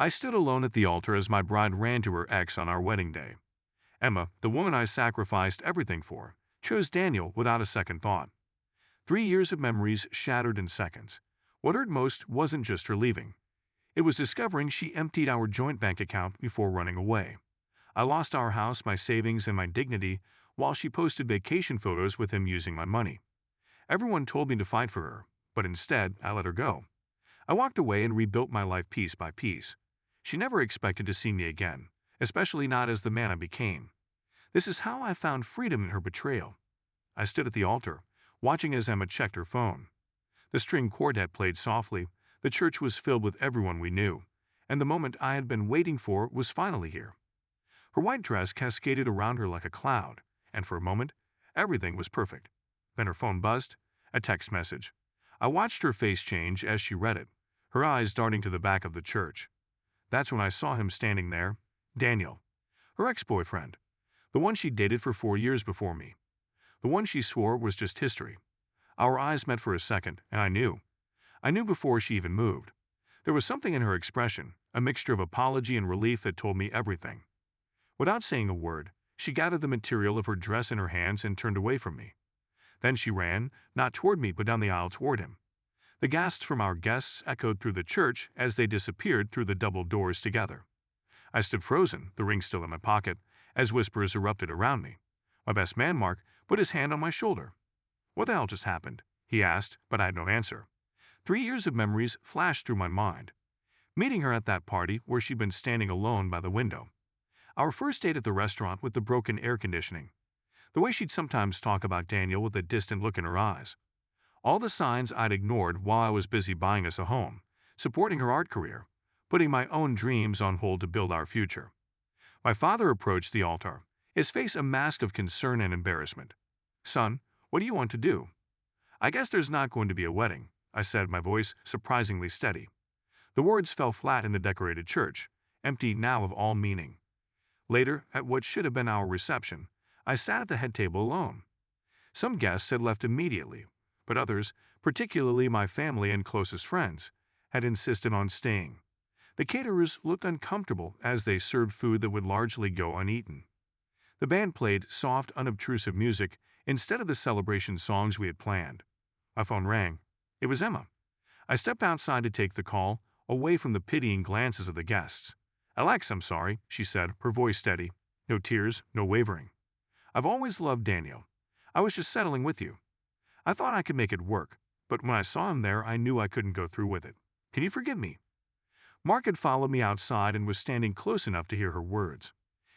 I stood alone at the altar as my bride ran to her ex on our wedding day. Emma, the woman I sacrificed everything for, chose Daniel without a second thought. 3 years of memories shattered in seconds. What hurt most wasn't just her leaving. It was discovering she emptied our joint bank account before running away. I lost our house, my savings, and my dignity while she posted vacation photos with him using my money. Everyone told me to fight for her, but instead I let her go. I walked away and rebuilt my life piece by piece. She never expected to see me again, especially not as the man I became. This is how I found freedom in her betrayal. I stood at the altar, watching as Emma checked her phone. The string quartet played softly, the church was filled with everyone we knew, and the moment I had been waiting for was finally here. Her white dress cascaded around her like a cloud, and for a moment, everything was perfect. Then her phone buzzed, a text message. I watched her face change as she read it, her eyes darting to the back of the church. That's when I saw him standing there, Daniel, her ex-boyfriend, the one she dated for 4 years before me, the one she swore was just history. Our eyes met for a second, and I knew. I knew before she even moved. There was something in her expression, a mixture of apology and relief that told me everything. Without saying a word, she gathered the material of her dress in her hands and turned away from me. Then she ran, not toward me but down the aisle toward him. The gasps from our guests echoed through the church as they disappeared through the double doors together. I stood frozen, the ring still in my pocket, as whispers erupted around me. My best man, Mark, put his hand on my shoulder. "What the hell just happened?" he asked, but I had no answer. 3 years of memories flashed through my mind. Meeting her at that party where she'd been standing alone by the window. Our first date at the restaurant with the broken air conditioning. The way she'd sometimes talk about Daniel with a distant look in her eyes. All the signs I'd ignored while I was busy buying us a home, supporting her art career, putting my own dreams on hold to build our future. My father approached the altar, his face a mask of concern and embarrassment. "Son, what do you want to do?" "I guess there's not going to be a wedding," I said, my voice surprisingly steady. The words fell flat in the decorated church, empty now of all meaning. Later, at what should have been our reception, I sat at the head table alone. Some guests had left immediately, but others, particularly my family and closest friends, had insisted on staying. The caterers looked uncomfortable as they served food that would largely go uneaten. The band played soft, unobtrusive music instead of the celebration songs we had planned. My phone rang. It was Emma. I stepped outside to take the call, away from the pitying glances of the guests. "Alex, I'm sorry," she said, her voice steady. No tears, no wavering. "I've always loved Daniel. I was just settling with you. I thought I could make it work, but when I saw him there, I knew I couldn't go through with it. Can you forgive me?" Mark had followed me outside and was standing close enough to hear her words.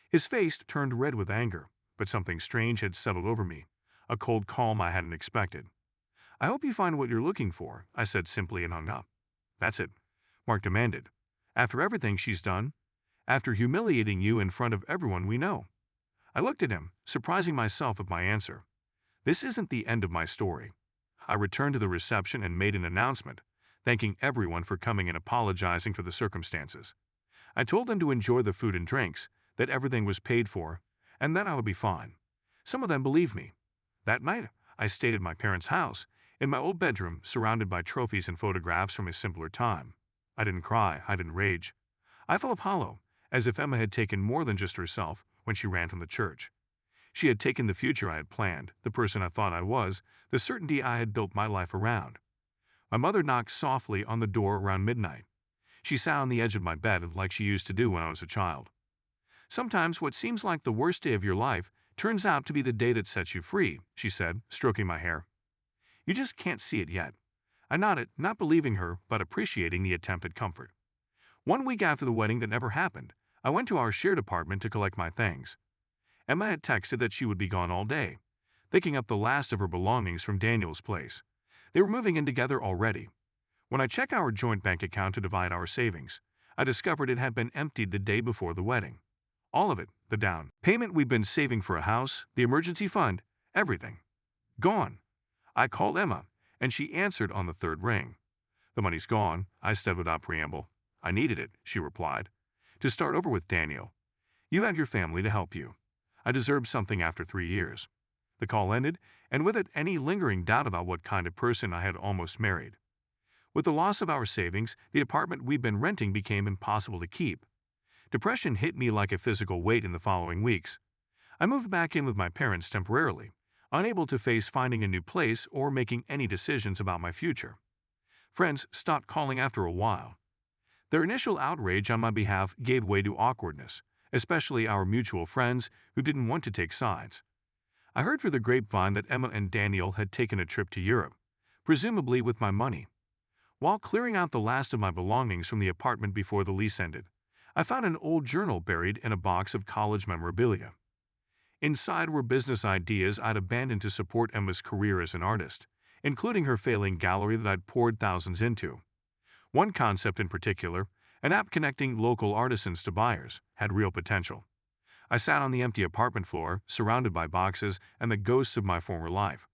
His face turned red with anger, but something strange had settled over me, a cold calm I hadn't expected. "I hope you find what you're looking for," I said simply and hung up. "That's it?" Mark demanded. "After everything she's done? After humiliating you in front of everyone we know?" I looked at him, surprising myself with my answer. This isn't the end of my story. I returned to the reception and made an announcement, thanking everyone for coming and apologizing for the circumstances. I told them to enjoy the food and drinks, that everything was paid for, and that I would be fine. Some of them believed me. That night, I stayed at my parents' house, in my old bedroom, surrounded by trophies and photographs from a simpler time. I didn't cry, I didn't rage. I felt hollow, as if Emma had taken more than just herself when she ran from the church. She had taken the future I had planned, the person I thought I was, the certainty I had built my life around. My mother knocked softly on the door around midnight. She sat on the edge of my bed like she used to do when I was a child. "Sometimes what seems like the worst day of your life turns out to be the day that sets you free," she said, stroking my hair. "You just can't see it yet." I nodded, not believing her, but appreciating the attempt at comfort. 1 week after the wedding that never happened, I went to our shared apartment to collect my things. Emma had texted that she would be gone all day, picking up the last of her belongings from Daniel's place. They were moving in together already. When I checked our joint bank account to divide our savings, I discovered it had been emptied the day before the wedding. All of it, the down payment we'd been saving for a house, the emergency fund, everything. Gone. I called Emma, and she answered on the third ring. "The money's gone," I said without preamble. "I needed it," she replied. "To start over with, Daniel. You had your family to help you. I deserved something after 3 years." The call ended, and with it any lingering doubt about what kind of person I had almost married. With the loss of our savings, the apartment we'd been renting became impossible to keep. Depression hit me like a physical weight in the following weeks. I moved back in with my parents temporarily, unable to face finding a new place or making any decisions about my future. Friends stopped calling after a while. Their initial outrage on my behalf gave way to awkwardness, especially our mutual friends who didn't want to take sides. I heard through the grapevine that Emma and Daniel had taken a trip to Europe, presumably with my money. While clearing out the last of my belongings from the apartment before the lease ended, I found an old journal buried in a box of college memorabilia. Inside were business ideas I'd abandoned to support Emma's career as an artist, including her failing gallery that I'd poured thousands into. One concept in particular, an app connecting local artisans to buyers, had real potential. I sat on the empty apartment floor, surrounded by boxes and the ghosts of my former life.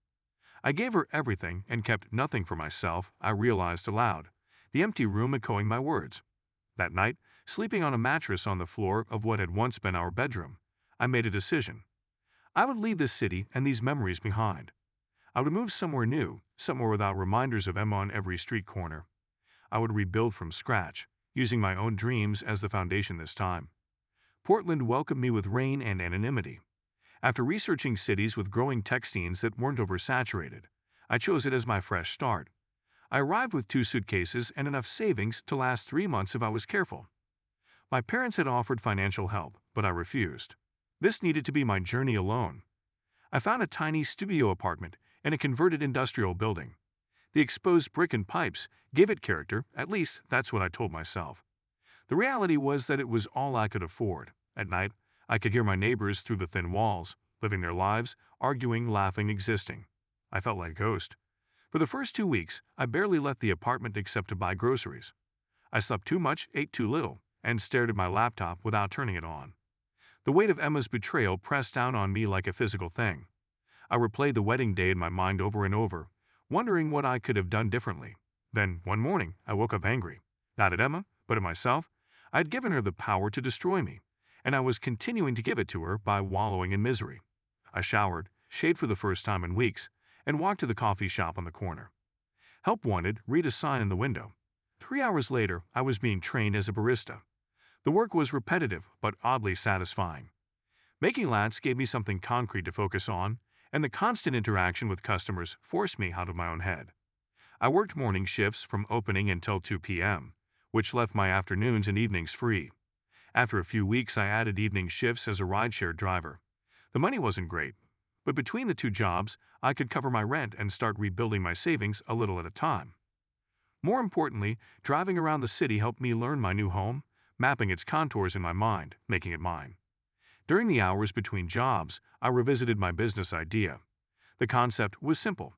I gave her everything and kept nothing for myself, I realized aloud, the empty room echoing my words. That night, sleeping on a mattress on the floor of what had once been our bedroom, I made a decision. I would leave this city and these memories behind. I would move somewhere new, somewhere without reminders of Emma on every street corner. I would rebuild from scratch, using my own dreams as the foundation this time. Portland welcomed me with rain and anonymity. After researching cities with growing tech scenes that weren't oversaturated, I chose it as my fresh start. I arrived with 2 suitcases and enough savings to last 3 months if I was careful. My parents had offered financial help, but I refused. This needed to be my journey alone. I found a tiny studio apartment in a converted industrial building. The exposed brick and pipes gave it character, at least that's what I told myself. The reality was that it was all I could afford. At night, I could hear my neighbors through the thin walls, living their lives, arguing, laughing, existing. I felt like a ghost. For the first 2 weeks, I barely left the apartment except to buy groceries. I slept too much, ate too little, and stared at my laptop without turning it on. The weight of Emma's betrayal pressed down on me like a physical thing. I replayed the wedding day in my mind over and over, wondering what I could have done differently. Then, one morning, I woke up angry. Not at Emma, but at myself. I had given her the power to destroy me, and I was continuing to give it to her by wallowing in misery. I showered, shaved for the first time in weeks, and walked to the coffee shop on the corner. Help wanted, read a sign in the window. 3 hours later, I was being trained as a barista. The work was repetitive, but oddly satisfying. Making lattes gave me something concrete to focus on, and the constant interaction with customers forced me out of my own head. I worked morning shifts from opening until 2 p.m., which left my afternoons and evenings free. After a few weeks, I added evening shifts as a rideshare driver. The money wasn't great, but between the 2 jobs, I could cover my rent and start rebuilding my savings a little at a time. More importantly, driving around the city helped me learn my new home, mapping its contours in my mind, making it mine. During the hours between jobs, I revisited my business idea. The concept was simple: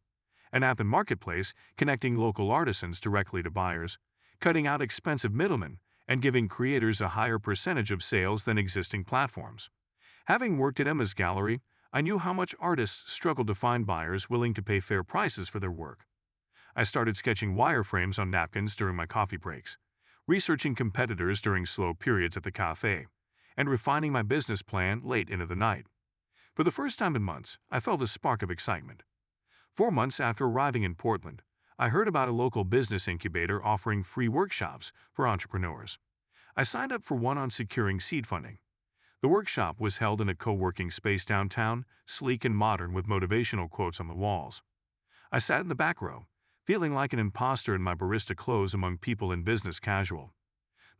an app and marketplace connecting local artisans directly to buyers, cutting out expensive middlemen, and giving creators a higher percentage of sales than existing platforms. Having worked at Emma's gallery, I knew how much artists struggled to find buyers willing to pay fair prices for their work. I started sketching wireframes on napkins during my coffee breaks, researching competitors during slow periods at the cafe, and refining my business plan late into the night. For the first time in months, I felt a spark of excitement. 4 months after arriving in Portland, I heard about a local business incubator offering free workshops for entrepreneurs. I signed up for one on securing seed funding. The workshop was held in a co-working space downtown, sleek and modern with motivational quotes on the walls. I sat in the back row, feeling like an imposter in my barista clothes among people in business casual.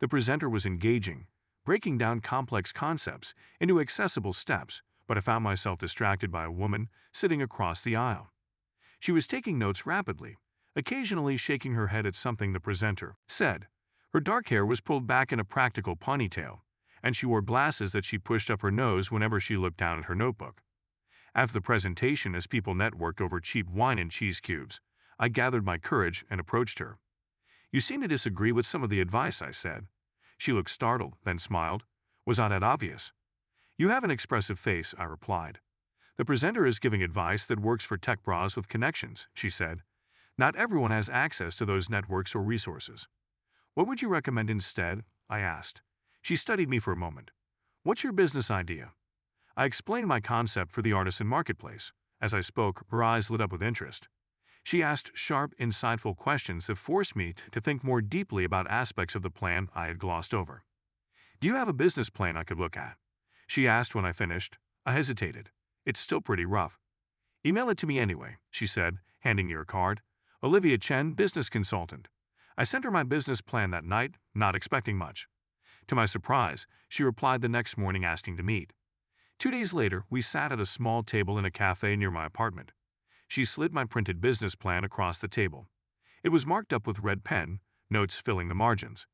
The presenter was engaging, breaking down complex concepts into accessible steps, but I found myself distracted by a woman sitting across the aisle. She was taking notes rapidly, occasionally shaking her head at something the presenter said. Her dark hair was pulled back in a practical ponytail, and she wore glasses that she pushed up her nose whenever she looked down at her notebook. After the presentation, as people networked over cheap wine and cheese cubes, I gathered my courage and approached her. "You seem to disagree with some of the advice," I said. She looked startled, then smiled. "Was not that obvious?" "You have an expressive face," I replied. "The presenter is giving advice that works for tech bras with connections," she said. "Not everyone has access to those networks or resources." "What would you recommend instead?" I asked. She studied me for a moment. "What's your business idea?" I explained my concept for the artisan marketplace. As I spoke, her eyes lit up with interest. She asked sharp, insightful questions that forced me to think more deeply about aspects of the plan I had glossed over. "Do you have a business plan I could look at?" she asked when I finished. I hesitated. "It's still pretty rough." "Email it to me anyway," she said, handing me her card. "Olivia Chen, business consultant." I sent her my business plan that night, not expecting much. To my surprise, she replied the next morning asking to meet. 2 days later, we sat at a small table in a cafe near my apartment. She slid my printed business plan across the table. It was marked up with red pen, notes filling the margins.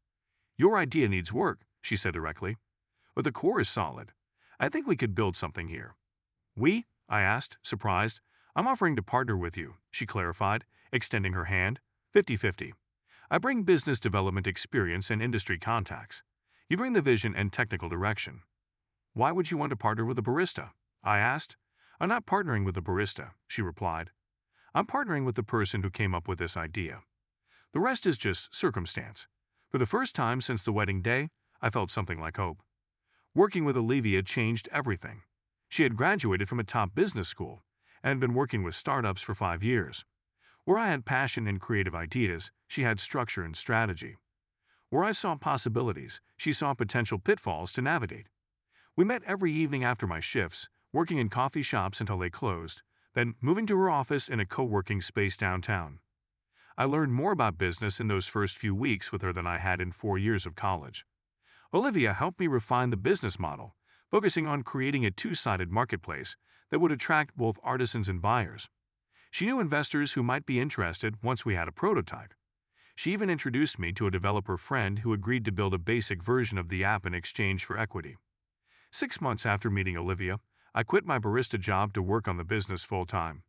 "Your idea needs work," she said directly, "but the core is solid. I think we could build something here." "We?" I asked, surprised. "I'm offering to partner with you," she clarified, extending her hand. 50-50. I bring business development experience and industry contacts. You bring the vision and technical direction." "Why would you want to partner with a barista?" I asked. "I'm not partnering with a barista," she replied. "I'm partnering with the person who came up with this idea. The rest is just circumstance." For the first time since the wedding day, I felt something like hope. Working with Olivia changed everything. She had graduated from a top business school and had been working with startups for 5 years. Where I had passion and creative ideas, she had structure and strategy. Where I saw possibilities, she saw potential pitfalls to navigate. We met every evening after my shifts, working in coffee shops until they closed, then moving to her office in a co-working space downtown. I learned more about business in those first few weeks with her than I had in 4 years of college. Olivia helped me refine the business model, focusing on creating a two-sided marketplace that would attract both artisans and buyers. She knew investors who might be interested once we had a prototype. She even introduced me to a developer friend who agreed to build a basic version of the app in exchange for equity. 6 months after meeting Olivia, I quit my barista job to work on the business full-time.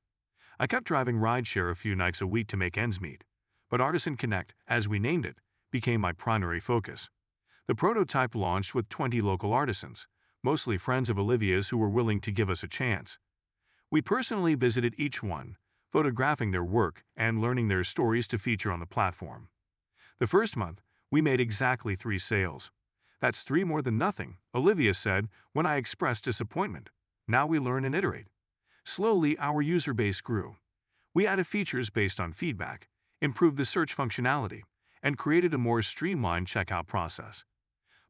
I kept driving rideshare a few nights a week to make ends meet, but Artisan Connect, as we named it, became my primary focus. The prototype launched with 20 local artisans, mostly friends of Olivia's who were willing to give us a chance. We personally visited each one, photographing their work and learning their stories to feature on the platform. The first month, we made exactly 3 sales. "That's 3 more than nothing," Olivia said when I expressed disappointment. "Now we learn and iterate." Slowly, our user base grew. We added features based on feedback, improved the search functionality, and created a more streamlined checkout process.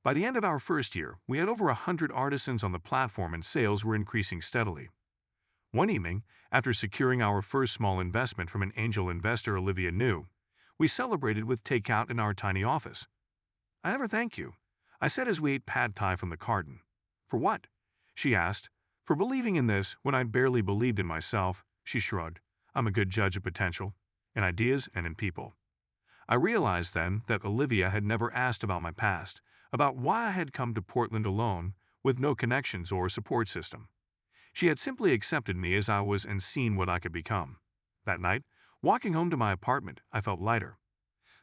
By the end of our first year, we had over 100 artisans on the platform and sales were increasing steadily. One evening, after securing our first small investment from an angel investor Olivia knew, we celebrated with takeout in our tiny office. "I never thank you," I said as we ate pad thai from the carton. "For what?" she asked. "For believing in this when I'd barely believed in myself," she shrugged. "I'm a good judge of potential, in ideas and in people." I realized then that Olivia had never asked about my past, about why I had come to Portland alone, with no connections or support system. She had simply accepted me as I was and seen what I could become. That night, walking home to my apartment, I felt lighter.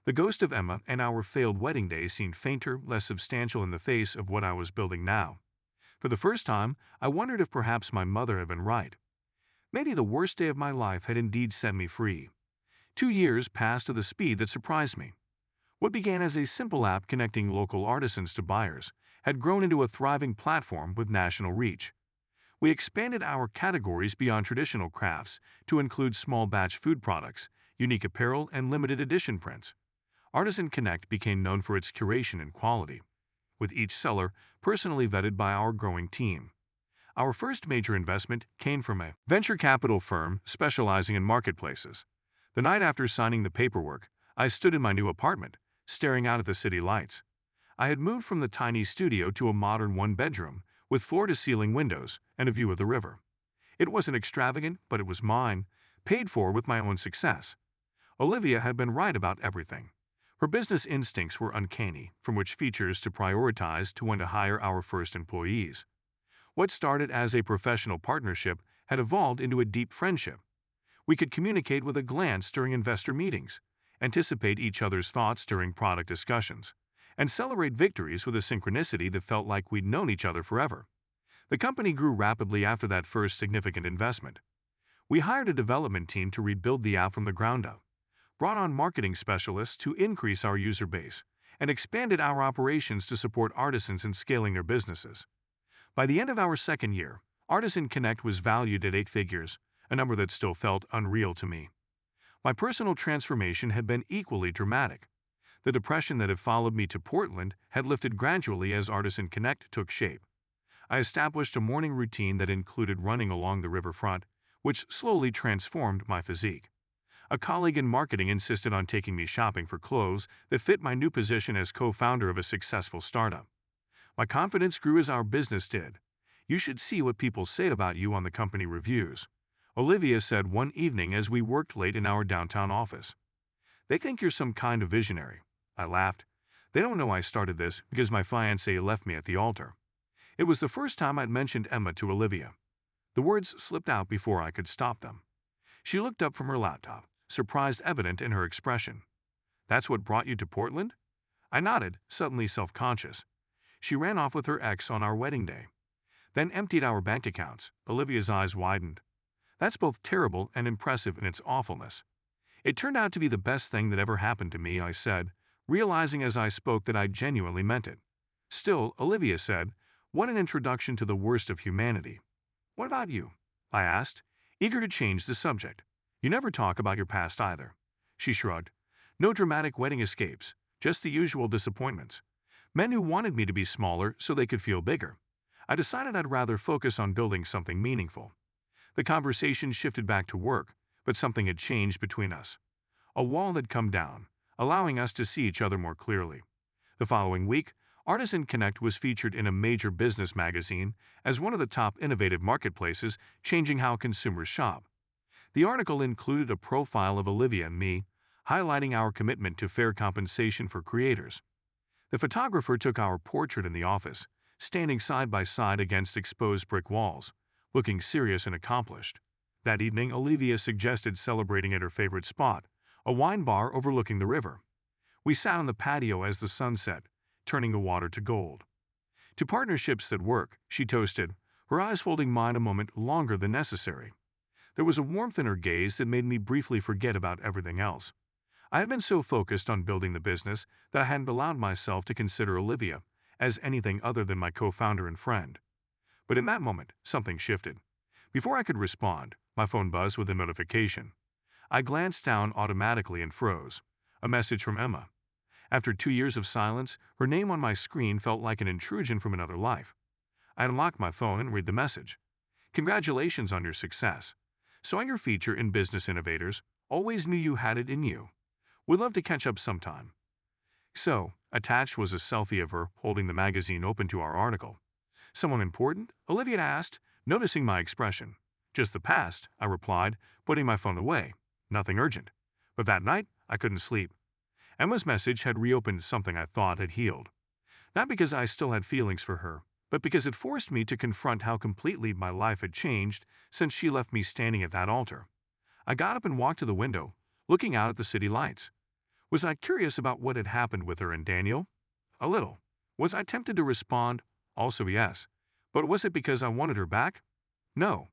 The ghost of Emma and our failed wedding day seemed fainter, less substantial in the face of what I was building now. For the first time, I wondered if perhaps my mother had been right. Maybe the worst day of my life had indeed set me free. 2 years passed at the speed that surprised me. What began as a simple app connecting local artisans to buyers had grown into a thriving platform with national reach. We expanded our categories beyond traditional crafts to include small batch food products, unique apparel, and limited edition prints. Artisan Connect became known for its curation and quality, with each seller personally vetted by our growing team. Our first major investment came from a venture capital firm specializing in marketplaces. The night after signing the paperwork, I stood in my new apartment, staring out at the city lights. I had moved from the tiny studio to a modern one-bedroom, with floor-to-ceiling windows and a view of the river. It wasn't extravagant, but it was mine, paid for with my own success. Olivia had been right about everything. Her business instincts were uncanny, from which features to prioritize to when to hire our first employees. What started as a professional partnership had evolved into a deep friendship. We could communicate with a glance during investor meetings, anticipate each other's thoughts during product discussions, and celebrate victories with a synchronicity that felt like we'd known each other forever. The company grew rapidly after that first significant investment. We hired a development team to rebuild the app from the ground up, brought on marketing specialists to increase our user base, and expanded our operations to support artisans in scaling their businesses. By the end of our second year, Artisan Connect was valued at 8 figures, a number that still felt unreal to me. My personal transformation had been equally dramatic. The depression that had followed me to Portland had lifted gradually as Artisan Connect took shape. I established a morning routine that included running along the riverfront, which slowly transformed my physique. A colleague in marketing insisted on taking me shopping for clothes that fit my new position as co-founder of a successful startup. My confidence grew as our business did. "You should see what people say about you on the company reviews," Olivia said one evening as we worked late in our downtown office. "They think you're some kind of visionary." I laughed. "They don't know I started this because my fiancé left me at the altar." It was the first time I'd mentioned Emma to Olivia. The words slipped out before I could stop them. She looked up from her laptop, surprise evident in her expression. "That's what brought you to Portland?" I nodded, suddenly self-conscious. "She ran off with her ex on our wedding day. Then emptied our bank accounts." Olivia's eyes widened. "That's both terrible and impressive in its awfulness." "It turned out to be the best thing that ever happened to me," I said, realizing as I spoke that I genuinely meant it. "Still," Olivia said, "what an introduction to the worst of humanity." "What about you?" I asked, eager to change the subject. "You never talk about your past either." She shrugged. "No dramatic wedding escapes, just the usual disappointments. Men who wanted me to be smaller so they could feel bigger. I decided I'd rather focus on building something meaningful." The conversation shifted back to work, but something had changed between us. A wall had come down, allowing us to see each other more clearly. The following week, Artisan Connect was featured in a major business magazine as one of the top innovative marketplaces changing how consumers shop. The article included a profile of Olivia and me, highlighting our commitment to fair compensation for creators. The photographer took our portrait in the office, standing side by side against exposed brick walls, looking serious and accomplished. That evening, Olivia suggested celebrating at her favorite spot, a wine bar overlooking the river. We sat on the patio as the sun set, turning the water to gold. "To partnerships that work," she toasted, her eyes holding mine a moment longer than necessary. There was a warmth in her gaze that made me briefly forget about everything else. I had been so focused on building the business that I hadn't allowed myself to consider Olivia as anything other than my co-founder and friend. But in that moment, something shifted. Before I could respond, my phone buzzed with a notification. I glanced down automatically and froze. A message from Emma. After 2 years of silence, her name on my screen felt like an intrusion from another life. I unlocked my phone and read the message. "Congratulations on your success. Saw your feature in Business Innovators. Always knew you had it in you. Would love to catch up sometime." So, attached was a selfie of her holding the magazine open to our article. "Someone important?" Olivia asked, noticing my expression. "Just the past," I replied, putting my phone away. "Nothing urgent." But that night, I couldn't sleep. Emma's message had reopened something I thought had healed. Not because I still had feelings for her, but because it forced me to confront how completely my life had changed since she left me standing at that altar. I got up and walked to the window, looking out at the city lights. Was I curious about what had happened with her and Daniel? A little. Was I tempted to respond? Also yes. But was it because I wanted her back? No.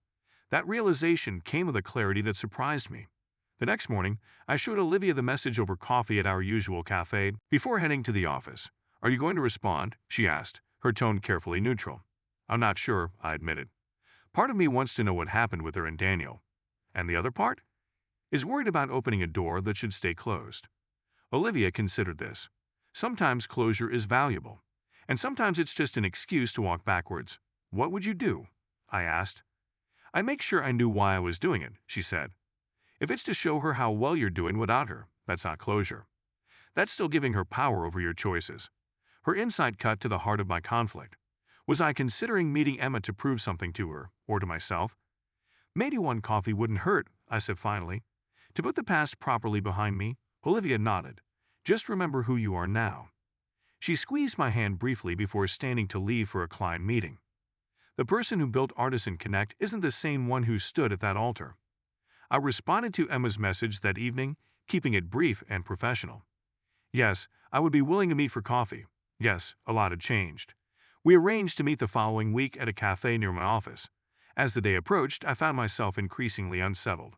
That realization came with a clarity that surprised me. The next morning, I showed Olivia the message over coffee at our usual cafe before heading to the office. "Are you going to respond?" she asked, her tone carefully neutral. "I'm not sure," I admitted. "Part of me wants to know what happened with her and Daniel. And the other part? Is worried about opening a door that should stay closed." Olivia considered this. Sometimes closure is valuable, and sometimes it's just an excuse to walk backwards. "What would you do?" I asked. "I'd make sure I knew why I was doing it," she said. "If it's to show her how well you're doing without her, that's not closure. That's still giving her power over your choices." Her insight cut to the heart of my conflict. Was I considering meeting Emma to prove something to her, or to myself? "Maybe one coffee wouldn't hurt," I said finally. "To put the past properly behind me." Olivia nodded. "Just remember who you are now." She squeezed my hand briefly before standing to leave for a client meeting. The person who built Artisan Connect isn't the same one who stood at that altar. I responded to Emma's message that evening, keeping it brief and professional. Yes, I would be willing to meet for coffee. Yes, a lot had changed. We arranged to meet the following week at a cafe near my office. As the day approached, I found myself increasingly unsettled.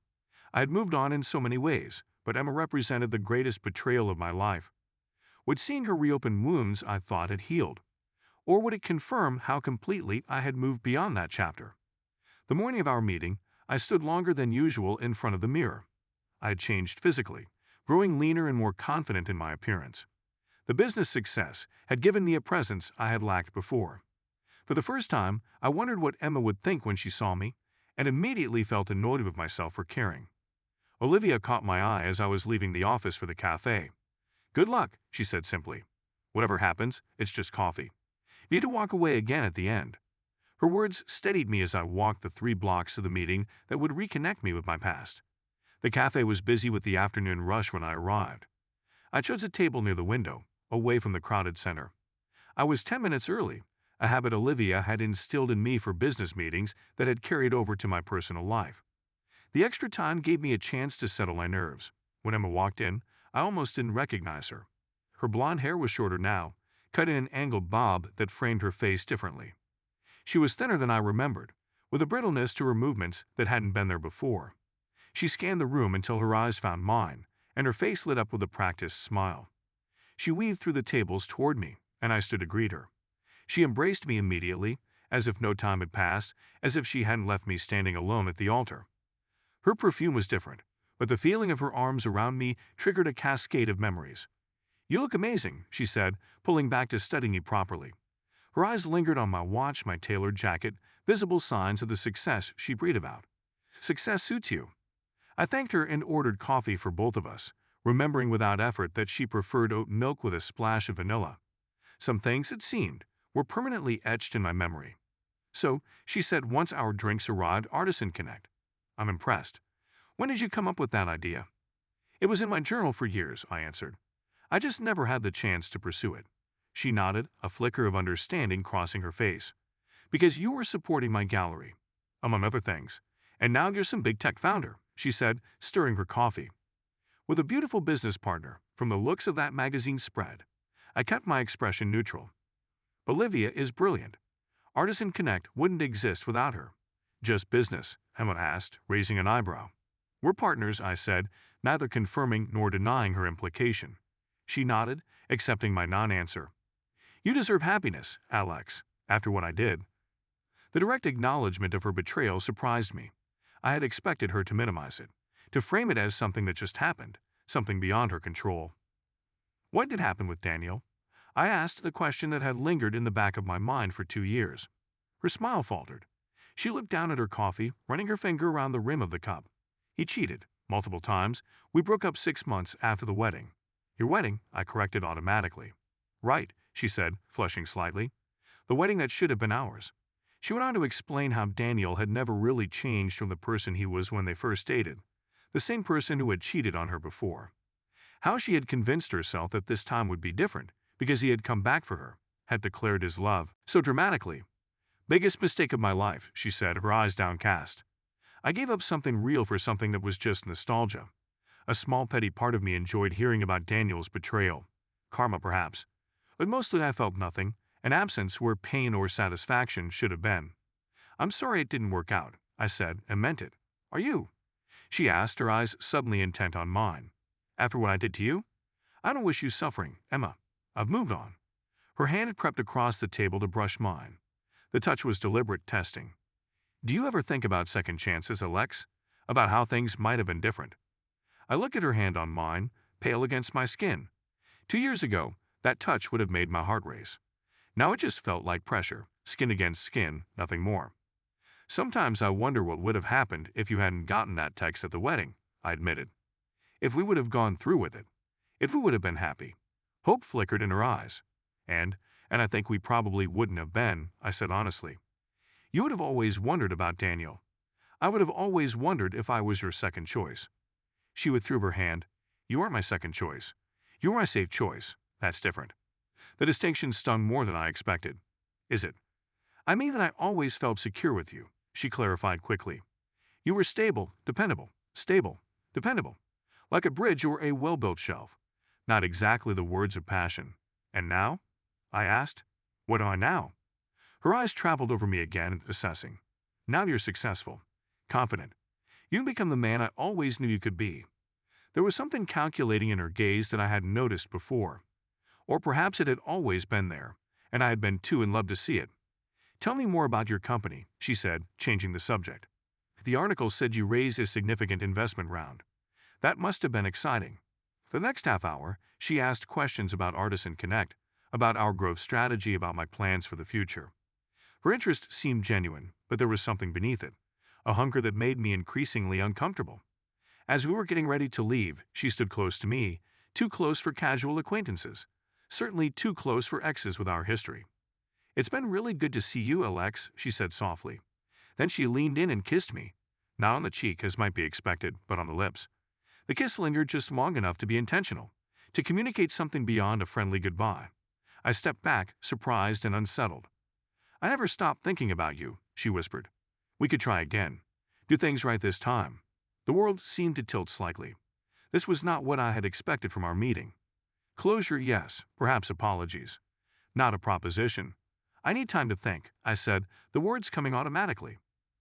I had moved on in so many ways, but Emma represented the greatest betrayal of my life. Would seeing her reopen wounds I thought had healed? Or would it confirm how completely I had moved beyond that chapter? The morning of our meeting, I stood longer than usual in front of the mirror. I had changed physically, growing leaner and more confident in my appearance. The business success had given me a presence I had lacked before. For the first time, I wondered what Emma would think when she saw me, and immediately felt annoyed with myself for caring. Olivia caught my eye as I was leaving the office for the cafe. "Good luck," she said simply. "Whatever happens, it's just coffee. You need to walk away again at the end." Her words steadied me as I walked the 3 blocks to the meeting that would reconnect me with my past. The cafe was busy with the afternoon rush when I arrived. I chose a table near the window, away from the crowded center. I was 10 minutes early, a habit Olivia had instilled in me for business meetings that had carried over to my personal life. The extra time gave me a chance to settle my nerves. When Emma walked in, I almost didn't recognize her. Her blonde hair was shorter now, cut in an angled bob that framed her face differently. She was thinner than I remembered, with a brittleness to her movements that hadn't been there before. She scanned the room until her eyes found mine, and her face lit up with a practiced smile. She weaved through the tables toward me, and I stood to greet her. She embraced me immediately, as if no time had passed, as if she hadn't left me standing alone at the altar. Her perfume was different, but the feeling of her arms around me triggered a cascade of memories. "You look amazing," she said, pulling back to study me properly. Her eyes lingered on my watch, my tailored jacket, visible signs of the success she breathed about. "Success suits you." I thanked her and ordered coffee for both of us, remembering without effort that she preferred oat milk with a splash of vanilla. Some things, it seemed, were permanently etched in my memory. "So," she said once our drinks arrived, "Artisan Connect. I'm impressed. When did you come up with that idea?" "It was in my journal for years," I answered. "I just never had the chance to pursue it." She nodded, a flicker of understanding crossing her face. "Because you were supporting my gallery, among other things. And now you're some big tech founder," she said, stirring her coffee. "With a beautiful business partner, from the looks of that magazine spread." I kept my expression neutral. "Olivia is brilliant. Artisan Connect wouldn't exist without her." "Just business?" Emma asked, raising an eyebrow. "We're partners," I said, neither confirming nor denying her implication. She nodded, accepting my non-answer. "You deserve happiness, Alex, after what I did." The direct acknowledgement of her betrayal surprised me. I had expected her to minimize it, to frame it as something that just happened, something beyond her control. "What did happen with Daniel?" I asked, the question that had lingered in the back of my mind for 2 years. Her smile faltered. She looked down at her coffee, running her finger around the rim of the cup. "He cheated, multiple times. We broke up 6 months after the wedding." "Your wedding," I corrected automatically. "Right," she said, flushing slightly. "The wedding that should have been ours." She went on to explain how Daniel had never really changed from the person he was when they first dated, the same person who had cheated on her before. How she had convinced herself that this time would be different, because he had come back for her, had declared his love, so dramatically. "Biggest mistake of my life," she said, her eyes downcast. I gave up something real for something that was just nostalgia. A small petty part of me enjoyed hearing about Daniel's betrayal. Karma, perhaps. But mostly I felt nothing, an absence where pain or satisfaction should have been. "I'm sorry it didn't work out," I said, and meant it. "Are you?" she asked, her eyes suddenly intent on mine. "After what I did to you? I don't wish you suffering, Emma. I've moved on." Her hand had crept across the table to brush mine. The touch was deliberate, testing. "Do you ever think about second chances, Alex? About how things might have been different?" I looked at her hand on mine, pale against my skin. 2 years ago, that touch would have made my heart race. Now it just felt like pressure, skin against skin, nothing more. "Sometimes I wonder what would have happened if you hadn't gotten that text at the wedding," I admitted. "If we would have gone through with it. If we would have been happy." Hope flickered in her eyes. And I think we probably wouldn't have been," I said honestly. "You would have always wondered about Daniel. I would have always wondered if I was your second choice." She withdrew her hand. "You aren't my second choice. You're my safe choice. That's different." The distinction stung more than I expected. "Is it?" "I mean that I always felt secure with you," she clarified quickly. "You were stable, dependable, like a bridge or a well-built shelf." Not exactly the words of passion. "And now?" I asked. "What am I now?" Her eyes traveled over me again, assessing. "Now you're successful, confident. You've become the man I always knew you could be." There was something calculating in her gaze that I hadn't noticed before. Or perhaps it had always been there, and I had been too in love to see it. "Tell me more about your company," she said, changing the subject. "The article said you raised a significant investment round." That must have been exciting. For the next half hour, she asked questions about Artisan Connect, about our growth strategy, about my plans for the future. Her interest seemed genuine, but there was something beneath it, a hunger that made me increasingly uncomfortable. As we were getting ready to leave, she stood close to me, too close for casual acquaintances, certainly too close for exes with our history. "It's been really good to see you, Alex," she said softly. Then she leaned in and kissed me, not on the cheek as might be expected, but on the lips. The kiss lingered just long enough to be intentional, to communicate something beyond a friendly goodbye. I stepped back, surprised and unsettled. "I never stopped thinking about you," she whispered. "We could try again. Do things right this time." The world seemed to tilt slightly. This was not what I had expected from our meeting. Closure, yes, perhaps apologies. Not a proposition. "I need time to think," I said, the words coming automatically.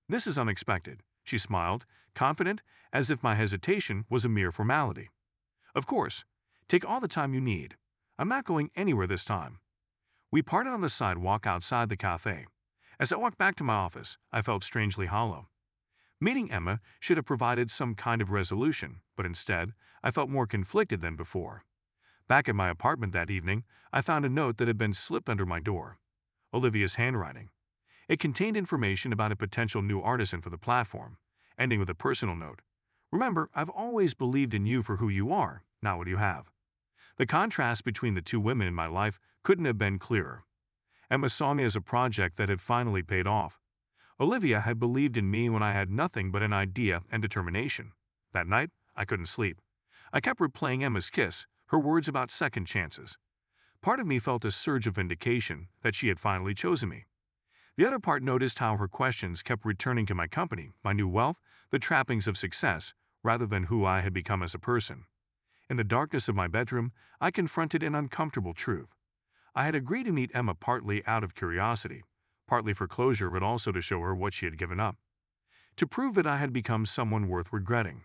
"This is unexpected," she smiled, confident, as if my hesitation was a mere formality. "Of course. Take all the time you need. I'm not going anywhere this time." We parted on the sidewalk outside the cafe. As I walked back to my office, I felt strangely hollow. Meeting Emma should have provided some kind of resolution, but instead, I felt more conflicted than before. Back at my apartment that evening, I found a note that had been slipped under my door. Olivia's handwriting. It contained information about a potential new artisan for the platform, ending with a personal note. "Remember, I've always believed in you for who you are, not what you have." The contrast between the two women in my life couldn't have been clearer. Emma saw me as a project that had finally paid off. Olivia had believed in me when I had nothing but an idea and determination. That night, I couldn't sleep. I kept replaying Emma's kiss, her words about second chances. Part of me felt a surge of vindication that she had finally chosen me. The other part noticed how her questions kept returning to my company, my new wealth, the trappings of success, rather than who I had become as a person. In the darkness of my bedroom, I confronted an uncomfortable truth. I had agreed to meet Emma partly out of curiosity, partly for closure, but also to show her what she had given up. To prove that I had become someone worth regretting.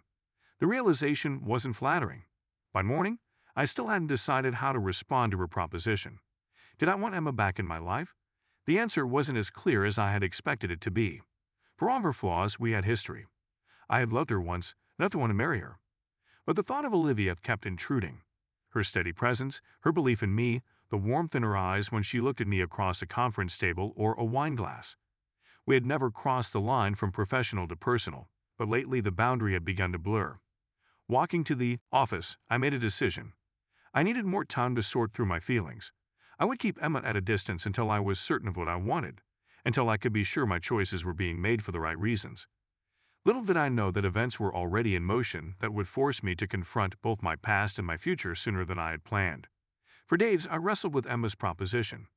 The realization wasn't flattering. By morning, I still hadn't decided how to respond to her proposition. Did I want Emma back in my life? The answer wasn't as clear as I had expected it to be. For all her flaws, we had history. I had loved her once, enough to want to marry her. But the thought of Olivia kept intruding. Her steady presence, her belief in me, the warmth in her eyes when she looked at me across a conference table or a wine glass. We had never crossed the line from professional to personal, but lately the boundary had begun to blur. Walking to the office, I made a decision. I needed more time to sort through my feelings. I would keep Emma at a distance until I was certain of what I wanted, until I could be sure my choices were being made for the right reasons. Little did I know that events were already in motion that would force me to confront both my past and my future sooner than I had planned. For days, I wrestled with Emma's proposition.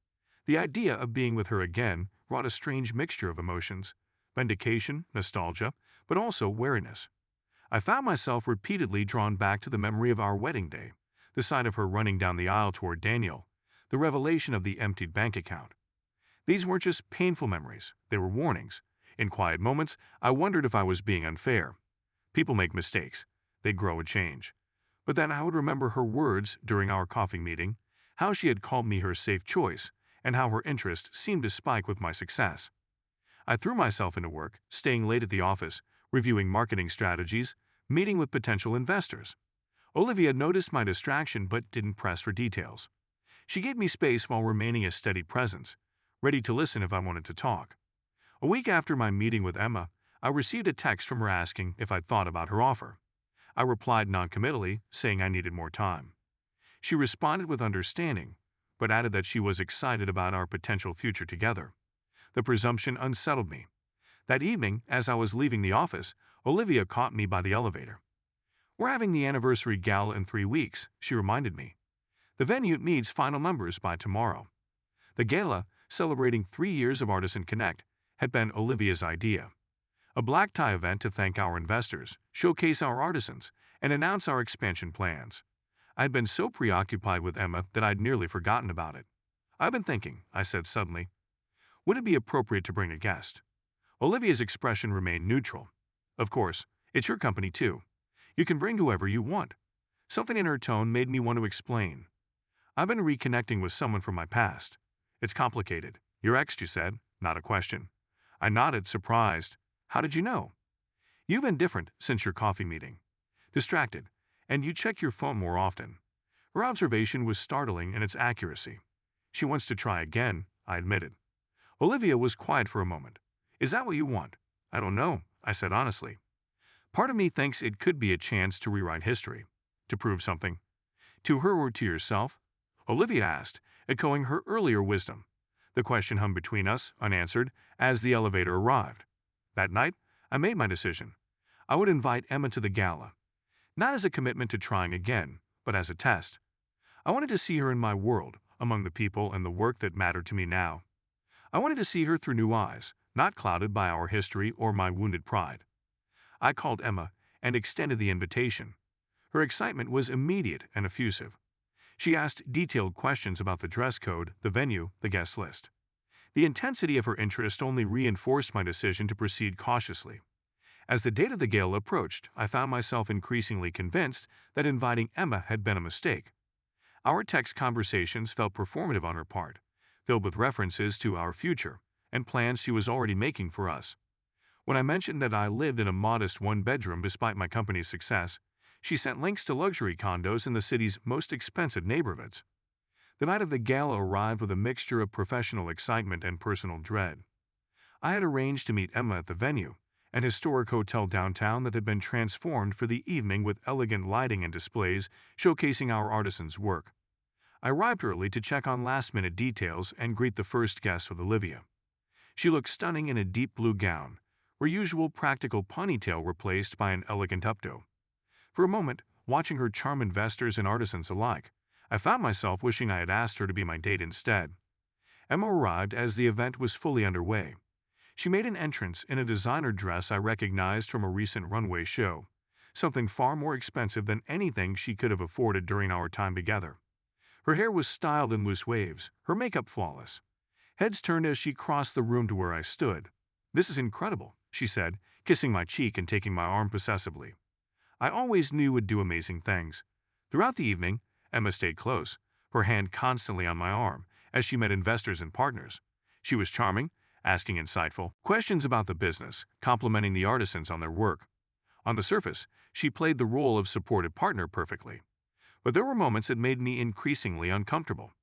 The idea of being with her again brought a strange mixture of emotions, vindication, nostalgia, but also wariness. I found myself repeatedly drawn back to the memory of our wedding day, the sight of her running down the aisle toward Daniel, the revelation of the emptied bank account. These weren't just painful memories, they were warnings. In quiet moments, I wondered if I was being unfair. People make mistakes. They grow and change. But then I would remember her words during our coffee meeting, how she had called me her safe choice, and how her interest seemed to spike with my success. I threw myself into work, staying late at the office, reviewing marketing strategies, meeting with potential investors. Olivia noticed my distraction but didn't press for details. She gave me space while remaining a steady presence, ready to listen if I wanted to talk. A week after my meeting with Emma, I received a text from her asking if I'd thought about her offer. I replied noncommittally, saying I needed more time. She responded with understanding, but added that she was excited about our potential future together. The presumption unsettled me. That evening, as I was leaving the office, Olivia caught me by the elevator. "We're having the anniversary gala in 3 weeks," she reminded me. "The venue needs final numbers by tomorrow." The gala, celebrating 3 years of Artisan Connect, had been Olivia's idea. A black tie event to thank our investors, showcase our artisans, and announce our expansion plans. I had been so preoccupied with Emma that I'd nearly forgotten about it. "I've been thinking," I said suddenly. "Would it be appropriate to bring a guest?" Olivia's expression remained neutral. "Of course, it's your company too. You can bring whoever you want." Something in her tone made me want to explain. "I've been reconnecting with someone from my past. It's complicated." "Your ex," she said, not a question. I nodded, surprised. "How did you know?" "You've been different since your coffee meeting. distracted, and you check your phone more often. Her observation was startling in its accuracy. She wants to try again, I admitted. Olivia was quiet for a moment. Is that what you want? I don't know, I said honestly. Part of me thinks it could be a chance to rewrite history. To prove something. To her or to yourself? Olivia asked, echoing her earlier wisdom. The question hung between us, unanswered, as the elevator arrived. That night, I made my decision. I would invite Emma to the gala. Not as a commitment to trying again, but as a test. I wanted to see her in my world, among the people and the work that mattered to me now. I wanted to see her through new eyes, not clouded by our history or my wounded pride. I called Emma and extended the invitation. Her excitement was immediate and effusive. She asked detailed questions about the dress code, the venue, the guest list. The intensity of her interest only reinforced my decision to proceed cautiously. As the date of the gala approached, I found myself increasingly convinced that inviting Emma had been a mistake. Our text conversations felt performative on her part, filled with references to our future and plans she was already making for us. When I mentioned that I lived in a modest one-bedroom despite my company's success, she sent links to luxury condos in the city's most expensive neighborhoods. The night of the gala arrived with a mixture of professional excitement and personal dread. I had arranged to meet Emma at the venue, an historic hotel downtown that had been transformed for the evening with elegant lighting and displays showcasing our artisans' work. I arrived early to check on last-minute details and greet the first guest with Olivia. She looked stunning in a deep blue gown, her usual practical ponytail replaced by an elegant updo. For a moment, watching her charm investors and artisans alike, I found myself wishing I had asked her to be my date instead. Emma arrived as the event was fully underway. She made an entrance in a designer dress I recognized from a recent runway show, something far more expensive than anything she could have afforded during our time together. Her hair was styled in loose waves, her makeup flawless. Heads turned as she crossed the room to where I stood. "This is incredible," she said, kissing my cheek and taking my arm possessively. I always knew you would do amazing things. Throughout the evening, Emma stayed close, her hand constantly on my arm, as she met investors and partners. She was charming, asking insightful questions about the business, complimenting the artisans on their work. On the surface, she played the role of supportive partner perfectly. But there were moments that made me increasingly uncomfortable.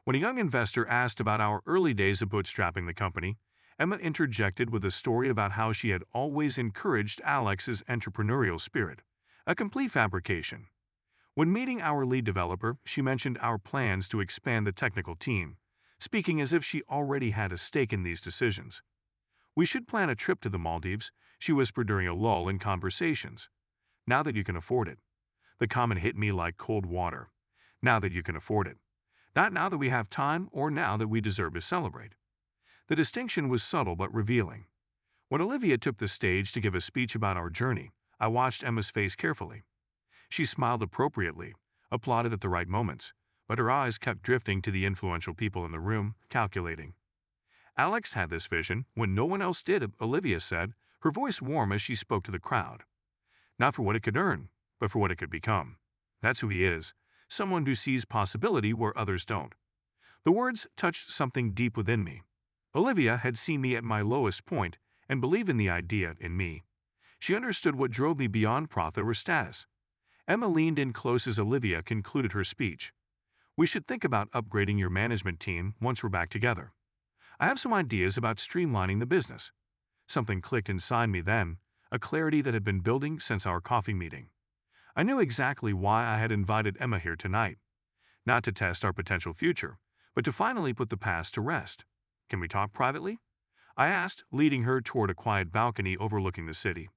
When a young investor asked about our early days of bootstrapping the company, Emma interjected with a story about how she had always encouraged Alex's entrepreneurial spirit, a complete fabrication. When meeting our lead developer, she mentioned our plans to expand the technical team, speaking as if she already had a stake in these decisions. "We should plan a trip to the Maldives," she whispered during a lull in conversations. "Now that you can afford it." The comment hit me like cold water. Now that you can afford it. Not now that we have time or now that we deserve to celebrate. The distinction was subtle but revealing. When Olivia took the stage to give a speech about our journey, I watched Emma's face carefully. She smiled appropriately, applauded at the right moments, but her eyes kept drifting to the influential people in the room, calculating. "Alex had this vision when no one else did," Olivia said, her voice warm as she spoke to the crowd. "Not for what it could earn, but for what it could become. That's who he is, someone who sees possibility where others don't." The words touched something deep within me. Olivia had seen me at my lowest point and believed in the idea in me. She understood what drove me beyond profit or status. Emma leaned in close as Olivia concluded her speech. "We should think about upgrading your management team once we're back together. I have some ideas about streamlining the business." Something clicked inside me then, a clarity that had been building since our coffee meeting. I knew exactly why I had invited Emma here tonight. Not to test our potential future, but to finally put the past to rest. "Can we talk privately?" I asked, leading her toward a quiet balcony overlooking the city.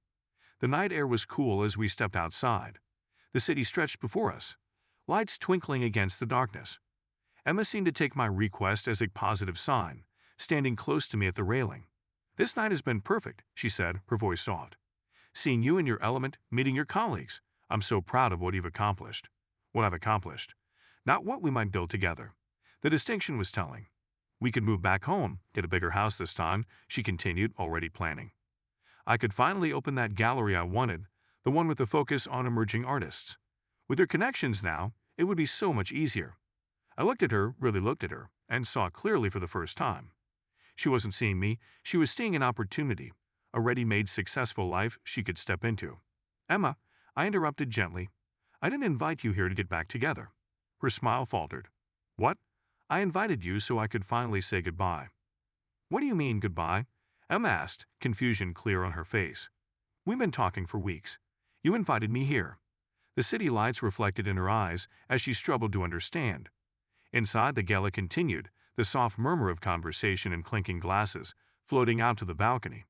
The night air was cool as we stepped outside. The city stretched before us, lights twinkling against the darkness. Emma seemed to take my request as a positive sign, standing close to me at the railing. "This night has been perfect," she said, her voice soft. "Seeing you in your element, meeting your colleagues. I'm so proud of what you've accomplished." "What I've accomplished. Not what we might build together." The distinction was telling. "We could move back home, get a bigger house this time," she continued, already planning. "I could finally open that gallery I wanted, the one with the focus on emerging artists. With your connections now, it would be so much easier." I looked at her, really looked at her, and saw clearly for the first time. She wasn't seeing me, she was seeing an opportunity, a ready-made successful life she could step into. "Emma, I interrupted gently. I didn't invite you here to get back together. Her smile faltered. What? I invited you so I could finally say goodbye. What do you mean, goodbye? Emma asked, confusion clear on her face. We've been talking for weeks. You invited me here. The city lights reflected in her eyes as she struggled to understand. Inside, the gala continued, the soft murmur of conversation and clinking glasses floating out to the balcony.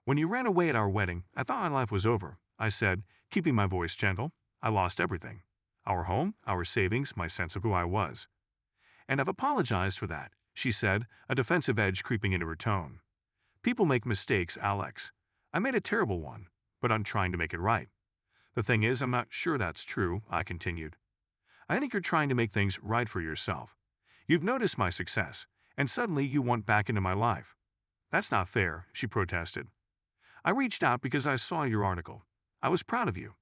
When you ran away at our wedding, I thought my life was over, I said, keeping my voice gentle. I lost everything. Our home, our savings, my sense of who I was. And I've apologized for that, she said, a defensive edge creeping into her tone. People make mistakes, Alex. I made a terrible one, but I'm trying to make it right. The thing is, I'm not sure that's true, I continued. I think you're trying to make things right for yourself. You've noticed my success, and suddenly you want back into my life. That's not fair, she protested. I reached out because I saw your article. I was proud of you,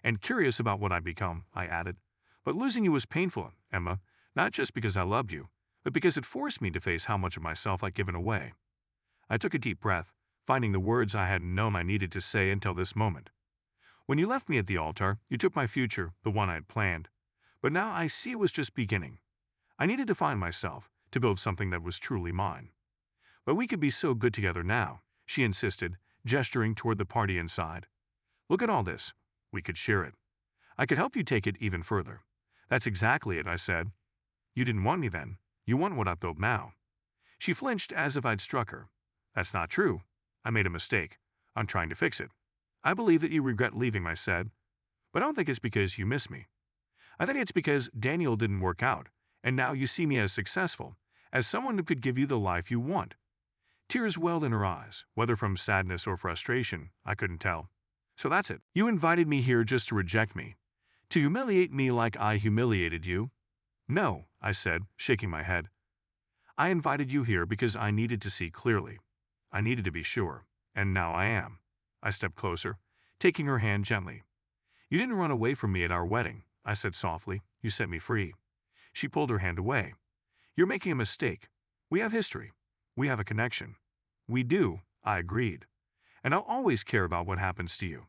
and curious about what I'd become, I added. But losing you was painful, Emma, not just because I loved you, but because it forced me to face how much of myself I'd given away. I took a deep breath, finding the words I hadn't known I needed to say until this moment. When you left me at the altar, you took my future, the one I had planned. But now I see it was just beginning. I needed to find myself, to build something that was truly mine. But we could be so good together now, she insisted, gesturing toward the party inside. Look at all this. We could share it. I could help you take it even further. That's exactly it, I said. You didn't want me then. You want what I've built now. She flinched as if I'd struck her. That's not true. I made a mistake. I'm trying to fix it. I believe that you regret leaving, I said. But I don't think it's because you miss me. I think it's because Daniel didn't work out, and now you see me as successful, as someone who could give you the life you want. Tears welled in her eyes, whether from sadness or frustration, I couldn't tell. So that's it. You invited me here just to reject me. To humiliate me like I humiliated you? No, I said, shaking my head. I invited you here because I needed to see clearly. I needed to be sure, and now I am. I stepped closer, taking her hand gently. You didn't run away from me at our wedding, I said softly. You set me free. She pulled her hand away. You're making a mistake. We have history. We have a connection. We do, I agreed. And I'll always care about what happens to you.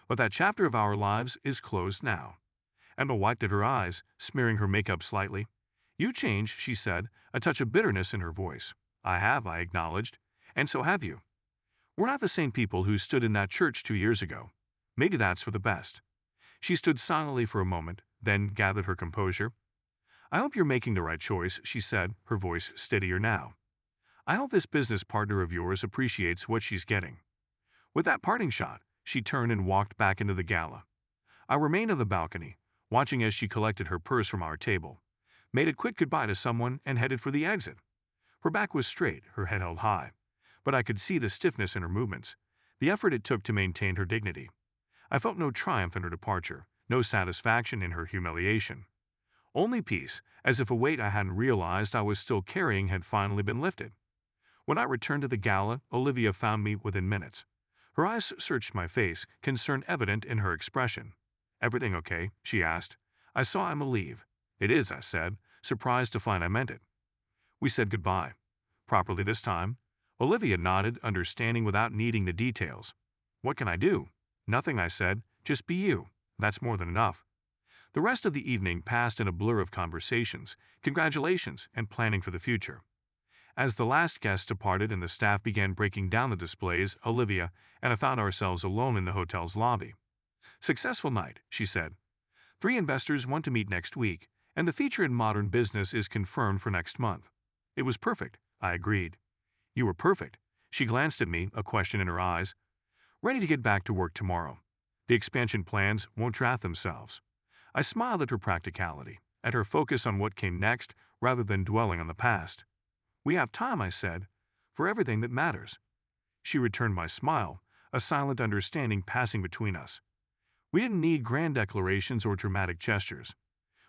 But that chapter of our lives is closed now. Emma wiped at her eyes, smearing her makeup slightly. You changed, she said, a touch of bitterness in her voice. I have, I acknowledged. And so have you. We're not the same people who stood in that church 2 years ago. Maybe that's for the best. She stood silently for a moment, then gathered her composure. I hope you're making the right choice, she said, her voice steadier now. I hope this business partner of yours appreciates what she's getting. With that parting shot, she turned and walked back into the gala. I remained on the balcony, watching as she collected her purse from our table, made a quick goodbye to someone, and headed for the exit. Her back was straight, her head held high, but I could see the stiffness in her movements, the effort it took to maintain her dignity. I felt no triumph in her departure, no satisfaction in her humiliation. Only peace, as if a weight I hadn't realized I was still carrying had finally been lifted. When I returned to the gala, Olivia found me within minutes. Her eyes searched my face, concern evident in her expression. Everything okay? She asked. I saw Emma leave. It is, I said, surprised to find I meant it. We said goodbye. Properly this time. Olivia nodded, understanding without needing the details. What can I do? Nothing, I said. Just be you. That's more than enough. The rest of the evening passed in a blur of conversations, congratulations, and planning for the future. As the last guest departed and the staff began breaking down the displays, Olivia and I found ourselves alone in the hotel's lobby. Successful night, she said. 3 investors want to meet next week, and the feature in Modern Business is confirmed for next month. It was perfect, I agreed. You were perfect. She glanced at me, a question in her eyes. Ready to get back to work tomorrow. The expansion plans won't draft themselves. I smiled at her practicality, at her focus on what came next rather than dwelling on the past. We have time, I said, for everything that matters. She returned my smile, a silent understanding passing between us. We didn't need grand declarations or dramatic gestures.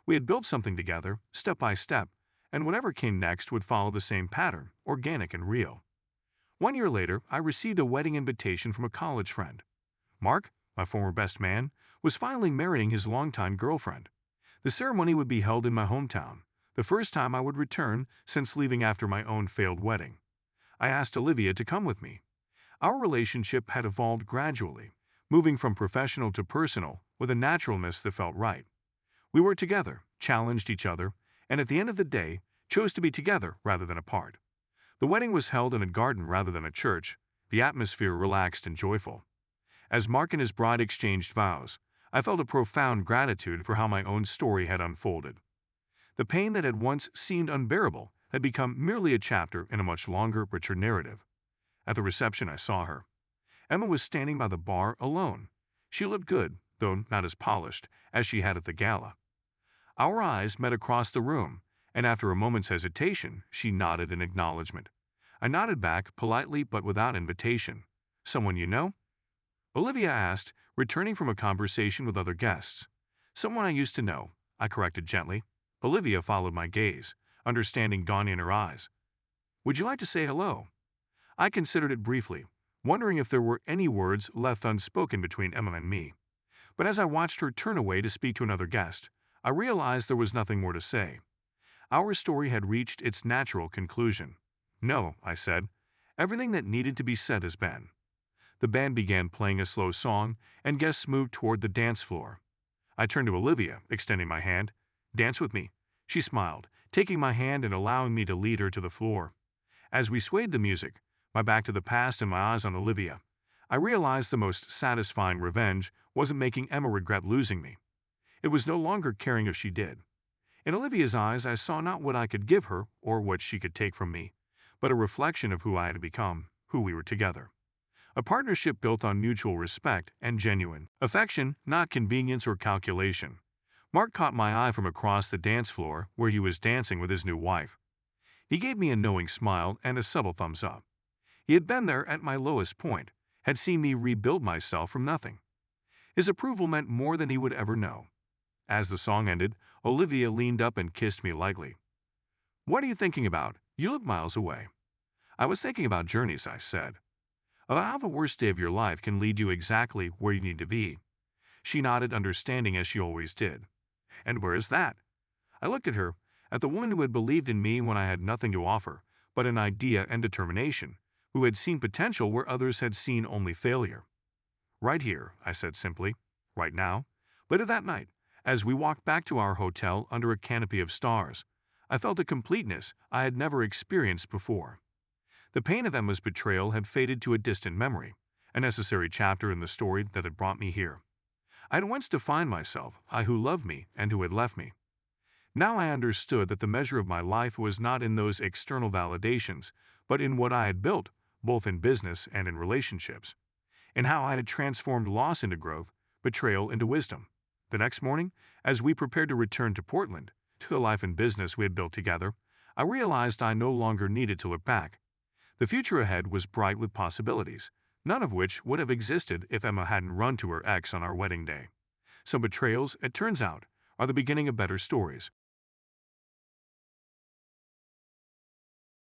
We had built something together, step by step, and whatever came next would follow the same pattern, organic and real. 1 year later, I received a wedding invitation from a college friend. Mark, my former best man, was finally marrying his longtime girlfriend. The ceremony would be held in my hometown, the first time I would return since leaving after my own failed wedding. I asked Olivia to come with me. Our relationship had evolved gradually, moving from professional to personal with a naturalness that felt right. We were together, challenged each other, and at the end of the day, chose to be together rather than apart. The wedding was held in a garden rather than a church, the atmosphere relaxed and joyful. As Mark and his bride exchanged vows, I felt a profound gratitude for how my own story had unfolded. The pain that had once seemed unbearable had become merely a chapter in a much longer, richer narrative. At the reception, I saw her. Emma was standing by the bar alone. She looked good, though not as polished as she had at the gala. Our eyes met across the room, and after a moment's hesitation, she nodded in acknowledgement. I nodded back, politely but without invitation. "Someone you know?" Olivia asked, returning from a conversation with other guests. "Someone I used to know," I corrected gently. Olivia followed my gaze, understanding dawning in her eyes. "Would you like to say hello?" I considered it briefly, wondering if there were any words left unspoken between Emma and me. But as I watched her turn away to speak to another guest, I realized there was nothing more to say. Our story had reached its natural conclusion. "No," I said. "Everything that needed to be said has been." The band began playing a slow song, and guests moved toward the dance floor. I turned to Olivia, extending my hand. "Dance with me." She smiled, taking my hand and allowing me to lead her to the floor. As we swayed the music, my back to the past and my eyes on Olivia, I realized the most satisfying revenge wasn't making Emma regret losing me. It was no longer caring if she did. In Olivia's eyes, I saw not what I could give her or what she could take from me, but a reflection of who I had become, who we were together. A partnership built on mutual respect and genuine affection, not convenience or calculation. Mark caught my eye from across the dance floor where he was dancing with his new wife. He gave me a knowing smile and a subtle thumbs up. He had been there at my lowest point, had seen me rebuild myself from nothing. His approval meant more than he would ever know. As the song ended, Olivia leaned up and kissed me lightly. "What are you thinking about? You look miles away." "I was thinking about journeys," I said. "About how the worst day of your life can lead you exactly where you need to be." She nodded, understanding as she always did. "And where is that?" I looked at her, at the woman who had believed in me when I had nothing to offer but an idea and determination, who had seen potential where others had seen only failure. "Right here," I said simply. "Right now." Later that night, as we walked back to our hotel under a canopy of stars, I felt a completeness I had never experienced before. The pain of Emma's betrayal had faded to a distant memory, a necessary chapter in the story that had brought me here. I had once defined myself, I who loved me and who had left me. Now I understood that the measure of my life was not in those external validations, but in what I had built, both in business and in relationships, in how I had transformed loss into growth, betrayal into wisdom. The next morning, as we prepared to return to Portland, to the life and business we had built together, I realized I no longer needed to look back. The future ahead was bright with possibilities, none of which would have existed if Emma hadn't run to her ex on our wedding day. Some betrayals, it turns out, are the beginning of better stories.